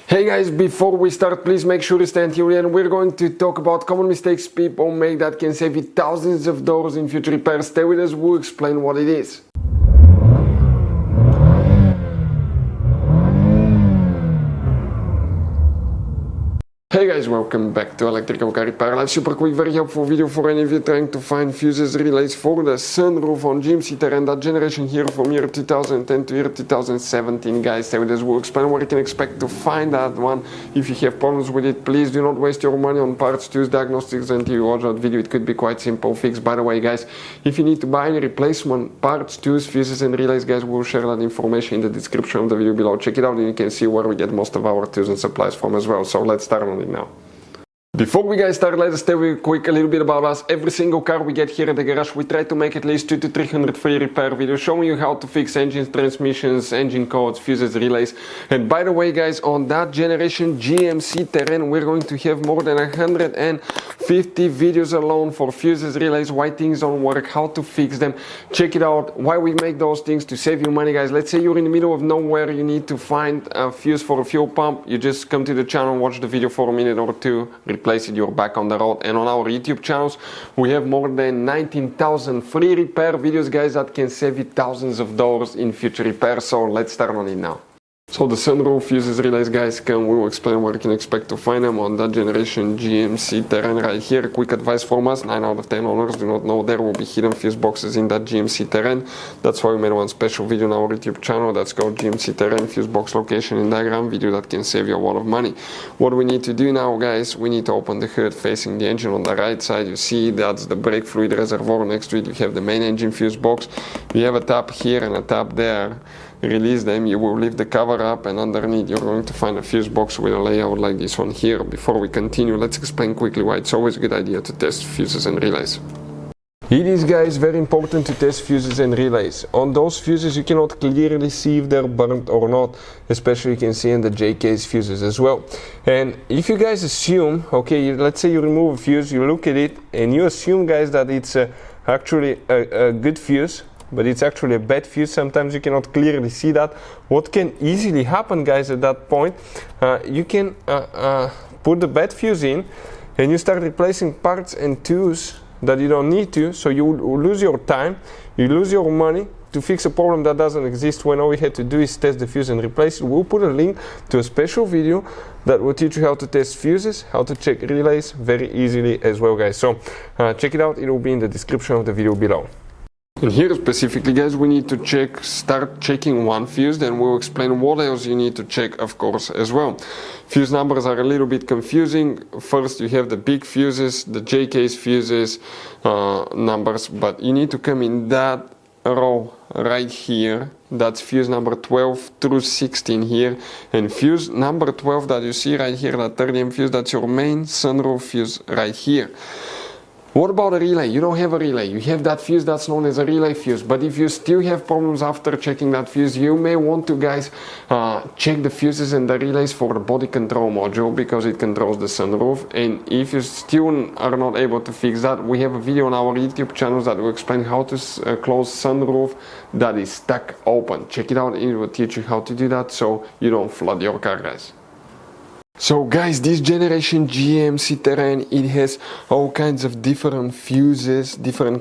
Hey guys, before we start, please make sure to stay until the end. We're going to talk about common mistakes people make that can save you thousands of dollars in future repairs. Stay with us, we'll explain what it is. Hey guys, welcome back to Electrical Car Repair Live. Super quick, very helpful video for any of you trying to find fuses relays for the sunroof on GMC Terrain, that generation here from year 2010 to year 2017. Guys, stay with us, we'll explain what you can expect to find that one. If you have problems with it, please do not waste your money on parts, tools, diagnostics until you watch that video. It could be quite simple fix. By the way guys, if you need to buy any replacement parts, tools, fuses and relays, guys, we'll share that information in the description of the video below. Check it out and you can see where we get most of our tools and supplies from as well. So let's start on it now. Before we guys start, let us tell you quick a little bit about us. Every single car we get here at the garage, we try to make at least 200 to 300 free repair videos showing you how to fix engines, transmissions, engine codes, fuses, relays. And by the way guys, on that generation GMC Terrain, we're going to have more than 150 videos alone for fuses, relays, why things don't work, how to fix them. Check it out, why we make those things to save you money guys. Let's say you're in the middle of nowhere, you need to find a fuse for a fuel pump. You just come to the channel, watch the video for a minute or two, replace it, you're back on the road. And on our YouTube channels we have more than 19,000 free repair videos guys that can save you thousands of dollars in future repairs. So let's start on it now. So the sunroof fuses relays guys, we will explain where you can expect to find them on that generation GMC Terrain right here. Quick advice from us, 9 out of 10 owners do not know there will be hidden fuse boxes in that GMC Terrain. That's why we made one special video on our YouTube channel that's called GMC Terrain Fuse Box Location and Diagram video that can save you a lot of money. What we need to do now guys, we need to open the hood facing the engine. On the right side you see that's the brake fluid reservoir. Next to it you have the main engine fuse box. You have a tab here and a tab there. Release them, you will lift the cover up and underneath you're going to find a fuse box with a layout like this one here. Before we continue, let's explain quickly why it's always a good idea to test fuses and relays. It is guys very important to test fuses and relays. On those fuses you cannot clearly see if they're burnt or not, especially you can see in the J-case fuses as well. And if you guys assume, okay, let's say you remove a fuse, you look at it and you assume guys that it's actually a good fuse, but it's actually a bad fuse. Sometimes you cannot clearly see that. What can easily happen guys at that point, you can put the bad fuse in and you start replacing parts and tools that you don't need to, so you will lose your time, you lose your money to fix a problem that doesn't exist when all we had to do is test the fuse and replace it. We'll put a link to a special video that will teach you how to test fuses, how to check relays very easily as well guys. So check it out, it will be in the description of the video below. And here specifically guys, we need to start checking one fuse, then we'll explain what else you need to check of course as well. Fuse numbers are a little bit confusing. First you have the big fuses, the J-case fuses numbers, but you need to come in that row right here. That's fuse number 12 through 16 here, and fuse number 12 that you see right here, that 30 fuse, that's your main sunroof fuse right here. What about a relay? You don't have a relay, you have that fuse that's known as a relay fuse, but if you still have problems after checking that fuse, you may want to guys check the fuses and the relays for the body control module because it controls the sunroof. And if you still are not able to fix that, we have a video on our YouTube channels that will explain how to close sunroof that is stuck open. Check it out, it will teach you how to do that so you don't flood your car guys. So guys, this generation GMC Terrain, it has all kinds of different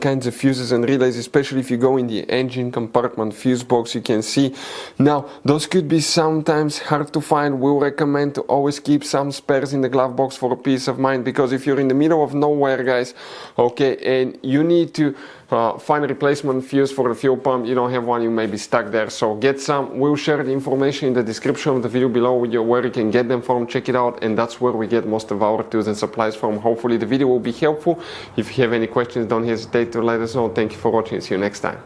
kinds of fuses and relays, especially if you go in the engine compartment fuse box, you can see. Now, those could be sometimes hard to find. We'll recommend to always keep some spares in the glove box for peace of mind, because if you're in the middle of nowhere guys, okay, and you need to find a replacement fuse for the fuel pump, you don't have one, you may be stuck there. So get some. We'll share the information in the description of the video below where you can get them from. Check it out, and that's where we get most of our tools and supplies from. Hopefully the video will be helpful. If you have any questions, don't hesitate to let us know. Thank you for watching, see you next time.